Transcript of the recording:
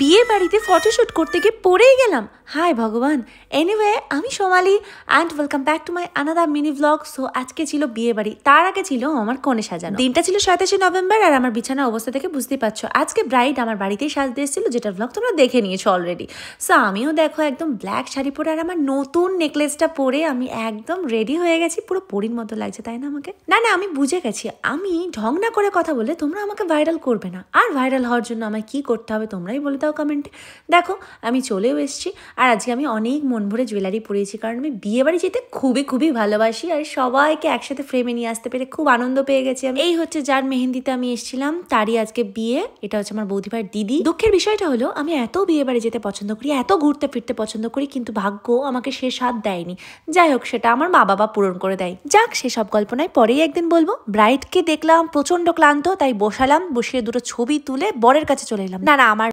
বিয়ে বাড়িতে ফটোশুট করতে গিয়ে পড়েই গেলাম। হাই ভগবান। এনিওয়ে, আমি Somali and welcome back to my another mini blog. So আজকে ছিল বিয়ে বাড়ি, তার আগে ছিল আমার কনে সাজানো। দিনটা ছিল 27শে নভেম্বর আর আমার বিছানা অবস্থা থেকে বুঝতেই পারছো আজকে ব্রাইড আমার বাড়িতেই সাজতে এসেছিল, যেটার ব্লগ তোমরা দেখে নিয়েছো অলরেডি। সো আমিও দেখো একদম ব্ল্যাক শাড়ি পরে আর আমার নতুন নেকলেসটা পরে আমি একদম রেডি হয়ে গেছি, পুরো পরীর মতো লাগছে তাই না আমাকে? না আমি বুঝে গেছি, আমি ঢং না করে কথা বলে তোমরা আমাকে ভাইরাল করবে না। আর ভাইরাল হওয়ার জন্য আমায় কি করতে হবে তোমরাই বলে দাও কমেন্টে। দেখো আমি চলেও এসেছি আর আজকে আমি অনেক মন ভরে জুয়েলারি পরেছি, কারণ আমি বিয়ে বাড়ি যেতে খুবই ভালোবাসি আর সবাইকে একসাথে ফ্রেমে নিয়ে আসতে পেরে খুব আনন্দ পেয়ে গেছি আমি। এই হচ্ছে যার মেহেন্দিতে আমি এসেছিলাম, তারই আজকে বিয়ে। এটা হচ্ছে আমার বৌদি ভাইয়ের দিদি। দুঃখের বিষয়টা হলো আমি এত বিয়ে বাড়ি যেতে পছন্দ করি, এত ঘুরতে ফিরতে পছন্দ করি, কিন্তু ভাগ্য আমাকে সে স্বাদ দেয়নি। যাই হোক, সেটা আমার মা বাবা পূরণ করে দেয়। যাক, সেসব গল্পনায় পরেই একদিন বলবো। ব্রাইডকে দেখলাম প্রচন্ড ক্লান্ত, তাই বসিয়ে দুটো ছবি তুলে বরের কাছে চলে এলাম। না আমার